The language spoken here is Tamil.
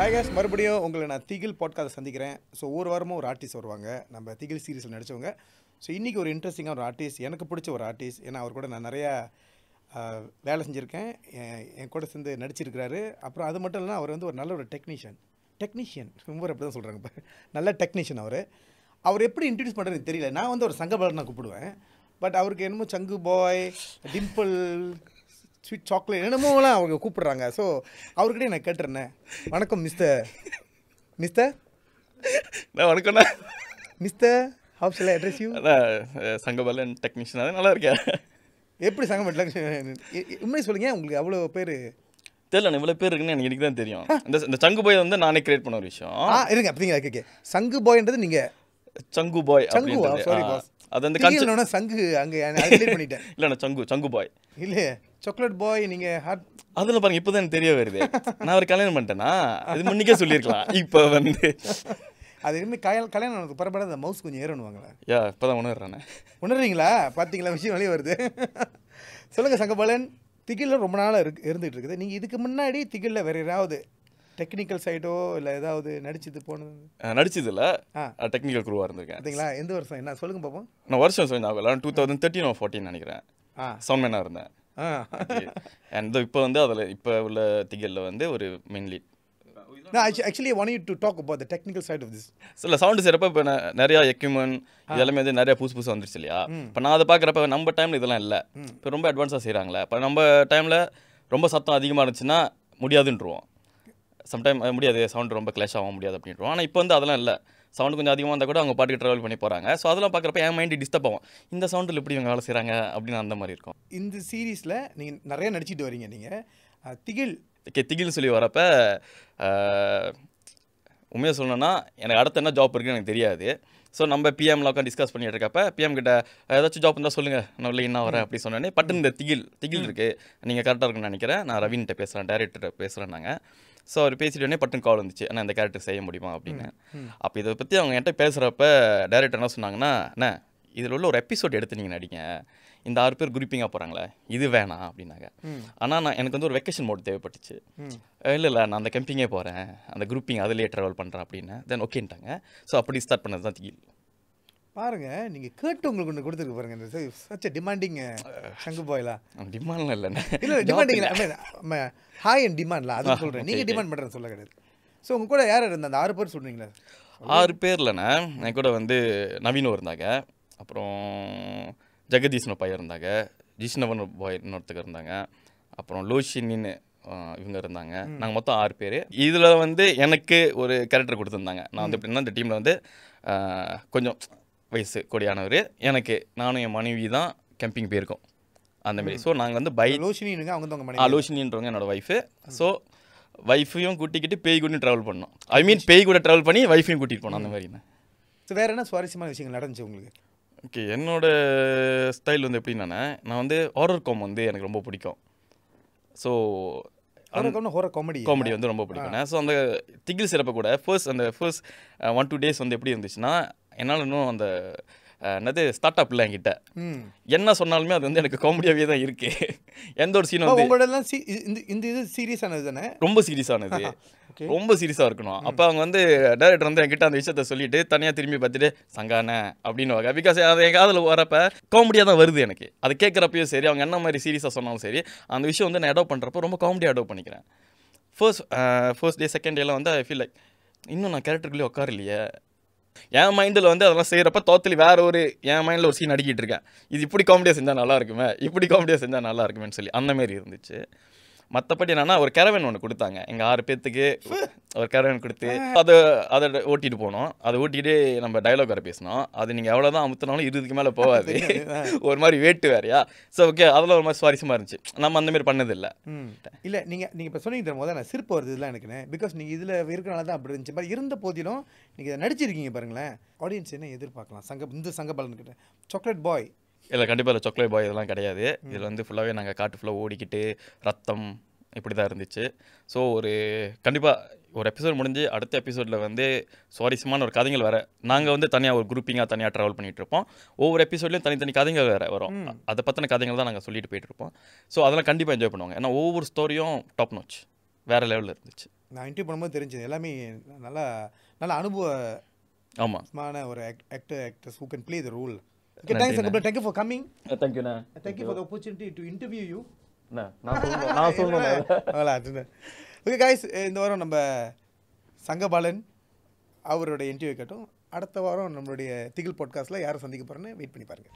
ஹாய் கேஸ், மறுபடியும் உங்களை நான் திகில் பாட்காஸ்ட் சந்திக்கிறேன். ஸோ ஒவ்வொரு வாரமும் ஒரு ஆர்டிஸ்ட் வருவாங்க, நம்ம திகில் சீரீஸில் நடித்தவங்க. ஸோ இன்றைக்கி ஒரு இன்ட்ரெஸ்டிங்காக ஒரு ஆர்டிஸ்ட், எனக்கு பிடிச்ச ஒரு ஆர்டிஸ்ட். ஏன்னா அவர் கூட நான் நிறையா வேலை செஞ்சுருக்கேன், என் கூட சேர்ந்து நடிச்சிருக்கிறாரு. அப்புறம் அது மட்டும் இல்லைனா அவர் வந்து ஒரு நல்ல ஒரு டெக்னீஷியன் ரொம்ப அப்படி தான் சொல்கிறாங்க. இப்போ நல்ல டெக்னீஷியன் அவர் எப்படி இன்ட்ரடியூஸ் பண்ணுறதுன்னு தெரியல. நான் வந்து ஒரு சங்கபாலன் நான் கூப்பிடுவேன். பட் அவருக்கு என்னமோ Sangu boy, dimple, sweet chocolate என்னமோலாம் அவங்க கூப்பிடுறாங்க. ஸோ அவர்கிட்ட நான் கேட்டுருந்தேன், வணக்கம் மிஸ்டர் வணக்கம்ண்ணா mister how shall I address you? Sangabalan technician. அது நல்லா இருக்கேன். எப்படி சங்கம் உண்மையை சொல்லுங்க, உங்களுக்கு அவ்வளோ பேர் தெரியல, இவ்வளோ பேர் இருக்குன்னு எனக்கு இன்னைக்கு தான் தெரியும். இந்த சங்கு பாய் வந்து நானே கிரியேட் பண்ண ஒரு விஷயம். இருங்க அப்படிங்களா? கேட்க சங்கு பாய்ன்றது நீங்கள் சங்கு பாய் சாரி பாஸ், அது வந்து சங்கு அங்கே பண்ணிட்டேன். இல்லைண்ணா சங்கு பாய் இல்லையே சாக்லேட் பாய். நீங்கள் அதில் பாருங்க, இப்போ தான் எனக்கு தெரிய வருது. நான் ஒரு கல்யாணம் பண்ணிட்டேன்னா அது முன்னிக்கே சொல்லியிருக்கலாம். இப்போ வந்து அது இனிமேல் கல்யாணம் ஆனதுக்கு பரவாயில்ல, அந்த மவுஸ் கொஞ்சம் ஏறணுவாங்களே. இப்போ தான் உணர்றீங்களா? பார்த்தீங்களா, விஷயம் வெளியே வருது. சொல்லுங்கள் சங்கபாலன், திகிலில் ரொம்ப நாளாக இருந்துகிட்டு இருக்குது. நீங்கள் இதுக்கு முன்னாடி திகிலில் வேறு ஏதாவது டெக்னிக்கல் சைடோ இல்லை ஏதாவது நடிச்சது இல்லை, டெக்னிக்கல் குரூவாக இருந்திருக்கேன். பார்த்தீங்களா? எந்த வருஷம் என்ன சொல்லுங்க பார்ப்போம். நான் வருஷம் சொல்லி 2013 or 14 நினைக்கிறேன், சவுண்ட்மேனாக இருந்தேன். அண்ட் இப்போ வந்து அதில் இப்போ உள்ள திகிலில் வந்து ஒரு main lead. Actually I want you to talk about the technical side of this. இல்லை சவுண்டு செய்கிறப்ப இப்போ நிறையா எக்யூப்மெண்ட் இதெல்லாமே வந்து நிறையா புதுசு வந்துருச்சு இல்லையா? இப்போ நான் அதை பார்க்குறப்ப நம்ம டைமில் இதெல்லாம் இல்லை. இப்போ ரொம்ப அட்வான்ஸாக செய்கிறாங்களே. இப்போ நம்ம டைமில் ரொம்ப சத்தம் அதிகமாக இருந்துச்சுன்னா முடியாதுன்றுவோம். சம்டைம் முடியாது, சவுண்டு ரொம்ப கிளாஷ் ஆக முடியாது அப்படின்ட்டுருவோம். ஆனால் இப்போ வந்து அதெல்லாம் இல்லை. சவுண்டு கொஞ்சம் அதிகமாக இருந்தால் கூட அவங்க பாட்டுக்கு ட்ராவல் பண்ணி போகிறாங்க. ஸோ அதெல்லாம் பார்க்குறப்ப என் மைண்டு டிஸ்டர்ப் ஆகும். இந்த சவுண்டில் எப்படி இவங்க வேலை செய்கிறாங்க அப்படின்னு அந்த மாதிரி இருக்கும். இந்த சீரீஸில் நீங்கள் நிறைய நடிச்சிட்டு வரீங்க. நீங்கள் திகில்னு சொல்லி வரப்போ உண்மையாக சொல்லணும்னா எனக்கு அடுத்த என்ன ஜாப் இருக்குன்னு எனக்கு தெரியாது. ஸோ நம்ம பிஎம்ல உட்காந்து டிஸ்கஸ் பண்ணிட்டு இருக்கப்ப பிஎம் கிட்ட ஏதாச்சும் ஜாப் இருந்தால் சொல்லுங்கள், நான் இல்லை என்ன வரேன் அப்படி சொன்னோன்னே பட்டுன்னு இந்த திகில் இருக்குது, நீங்கள் கரெக்டாக இருக்குன்னு நினைக்கிறேன், நான் ரவின்கிட்ட பேசுகிறேன், டைரக்டர்கிட்ட பேசுகிறேன். நாங்கள் ஸோ அவர் பேசிட்டோடனே பட்டுன்னு கால் வந்துச்சு, ஆனால் இந்த கேரக்டர் செய்ய முடியுமா அப்படின்னு. அப்போ இதை பற்றி அவங்க என்கிட்ட பேசுகிறப்ப டைரக்டர் என்ன சொன்னாங்கன்னா, அண்ணா இதில் உள்ள ஒரு எபிசோட் எடுத்து நீங்கள் நடிங்க, இந்த 6 பேர் குரூப்பிங்காக போகிறாங்களே இது வேணாம் அப்படின்னாங்க. ஆனால் எனக்கு வந்து ஒரு வெக்கேஷன் மோட் தேவைப்பட்டுச்சு. இல்லை நான் அந்த கேம்பிங்கே போகிறேன், அந்த குரூப்பிங் அதிலே ட்ராவல் பண்ணுறேன் அப்படின்னு. தென் ஓகேன்ட்டாங்க. ஸோ அப்படி ஸ்டார்ட் பண்ணது தான் திகில். பாருங்கள், நீங்கள் கேட்டு உங்களுக்கு ஒன்று கொடுத்துருக்கு பாருங்கள். சச் டிமாண்டிங் சங்கு பாய்லா? டிமாண்ட்லாம் இல்லைண்ணே, இல்லை டிமாண்டிங் ஹாய் அண்ட் டிமாண்ட்லாம் அதுவும் சொல்கிறேன். நீங்கள் டிமாண்ட் பண்ணுறேன்னு சொல்ல கிடையாது. ஸோ உங்கள் கூட யார் இருந்தா? அந்த 6 பேர் சொல்கிறீங்களா? 6 பேர்லண்ணே என் கூட வந்து நவீனும் இருந்தாங்க, அப்புறம் ஜெகதீஷ்னு பையன் இருந்தாங்க, ஜிஷ்ணவன் பாய் இன்னொருத்தர் இருந்தாங்க, அப்புறம் லோஷினின்னு இவங்க இருந்தாங்க. நாங்கள் மொத்தம் 6 பேர். இதில் வந்து எனக்கு ஒரு கேரக்டர் கொடுத்துருந்தாங்க. நான் வந்து எப்படின்னா இந்த டீமில் வந்து கொஞ்சம் வயசு கொடியானவர். எனக்கு நானும் என் மனைவி தான் கேம்பிங் போயிருக்கோம் அந்தமாரி. ஸோ நாங்கள் வந்து லோஷினின்றவங்க என்னோடய ஒய்ஃபு. ஸோ ஒய்ஃபையும் கூட்டிக்கிட்டு பேய் கூட ட்ராவல் பண்ணோம். ஐ மீன் பேய் கூட ட்ராவல் பண்ணி ஒய்ஃபையும் கூட்டிகிட்டு போனோம் அந்த மாதிரிண்ணே. ஸோ வேறு என்ன சுவாரஸ்யமான விஷயங்கள் நடந்துச்சு உங்களுக்கு? ஓகே, என்னோடய ஸ்டைல் வந்து எப்படின்னா, நான் வந்து ஹாரர் காம் வந்து எனக்கு ரொம்ப பிடிக்கும். ஸோ ஹாரர் காமெடி வந்து ரொம்ப பிடிக்கும். ஸோ அந்த திகில் சிறப்பை கூட ஃபர்ஸ்ட் 1-2 days வந்து எப்படி இருந்துச்சுன்னா, என்னால் இன்னும் அந்த என்னது ஸ்டார்ட் அப்பில் என்கிட்ட என்ன சொன்னாலுமே அது வந்து எனக்கு காமெடியாகவே தான் இருக்குது. எந்த ஒரு சீன் வந்து இந்த இது சீரியஸானது தானே, ரொம்ப சீரியஸானது, ரொம்ப சீரியஸாக இருக்கணும். அப்போ அவங்க வந்து டைரக்டர் வந்து என்கிட்ட அந்த விஷயத்த சொல்லிட்டு தனியாக திரும்பி பார்த்துட்டு சங்கானே அப்படின்னு. பிகாஸ் அது என் காதில் வரப்போ காமெடியாக தான் வருது எனக்கு. அது கேட்குறப்பையும் சரி, அவங்க என்ன மாதிரி சீரியஸாக சொன்னாலும் சரி, அந்த விஷயம் வந்து நான் அடாப்ட் பண்ணுறப்போ ரொம்ப காமெடியாக அடாப்ட் பண்ணிக்கிறேன். ஃபர்ஸ்ட் டே செகண்ட் டேலாம் வந்து ஐ ஃபீல் லைக் இன்னும் நான் கேரக்டருக்குள்ளே உட்காரலையே. என் மைண்டில் வந்து அதெல்லாம் செய்கிறப்ப தோத்தலி வேறு ஒரு என் மைண்டில் ஒரு சீன் அடிக்கிட்டு இருக்கேன், இது இப்படி காமெடியாக செஞ்சால் நல்லா இருக்குமே, இப்படி காமெடியாக செஞ்சால் நல்லா இருக்குமேன்னு சொல்லி அந்தமாரி இருந்துச்சு. மற்றபடி என்னன்னா ஒரு கேரவன் ஒன்று கொடுத்தாங்க எங்கள் 6 பேர்த்துக்கு. ஒரு கேரவன் கொடுத்து அதை ஓட்டிகிட்டு போனோம். அதை ஓட்டிகிட்டே நம்ம டைலாக் வேறு பேசணும். அது நீங்கள் எவ்வளோதான் அமுத்தினாலும் 20க்கு மேலே போகாது, ஒரு மாதிரி வேட்டு வேறையா. ஸோ ஓகே, அதெல்லாம் ஒரு மாதிரி சுவாரஸ்யமாக இருந்துச்சு. நம்ம அந்தமாரி பண்ணதில்லை. இல்லை நீங்கள் இப்போ சொன்னீங்க தரும் போது நான் சிரிப்பு வருது இதெல்லாம் எனக்குன்னு. பிகாஸ் நீங்கள் இதில் இருக்கிறனால தான் அப்படி இருந்துச்சு. பட் இருந்த போதிலும் நீங்கள் இதை நடிச்சிருக்கீங்க பாருங்களேன். ஆடியன்ஸ் என்ன எதிர்பார்க்கலாம் இந்த சங்கபாலன்கிட்ட? சாக்லேட் பாய் இல்லை, கண்டிப்பாக இல்லை, சாக்லேட் பாய் இதெல்லாம் கிடையாது. இதில் வந்து ஃபுல்லாகவே நாங்கள் காட்டு ஃபுல்லாக ஓடிக்கிட்டு ரத்தம் இப்படி தான் இருந்துச்சு. ஸோ கண்டிப்பாக ஒரு எபிசோட் முடிஞ்சு அடுத்த எபிசோடில் வந்து சுவாரஸ்யமான ஒரு கதைகள் வேறு. நாங்கள் வந்து தனியாக ஒரு குரூப்பிங்காக தனியாக ட்ராவல் பண்ணிகிட்டு இருப்போம். ஒவ்வொரு எபிசோட்லையும் தனித்தனி கதைகள் வேறு வரும். அதை பற்றின கதைகள் தான் நாங்கள் சொல்லிட்டு போயிட்டுருப்போம். ஸோ அதெல்லாம் கண்டிப்பாக என்ஜாய் பண்ணுவாங்க. ஏன்னா ஒவ்வொரு ஸ்டோரியும் டாப் நாச் வேறு லெவலில் இருந்துச்சு. நான் இன்டர்வியூ பண்ணும்போது தெரிஞ்சது எல்லாமே நல்லா நல்ல அனுபவமான ஒரு actors who can play the role. Okay, thanks Sangapur. Thank you for coming. தேங்க்யூண்ணா. Thank you for the opportunity to interview you. நான் சொல்லணும். ஓகே guys, இந்த வாரம் நம்ம சங்கபாலன் அவரோட இன்டர்வியூ கேட்டோம். அடுத்த வாரம் நம்மளுடைய திகில் பாட்காஸ்ட்டில் யாரை சந்திக்க போகிறேன்னு வெயிட் பண்ணி பாருங்கள்.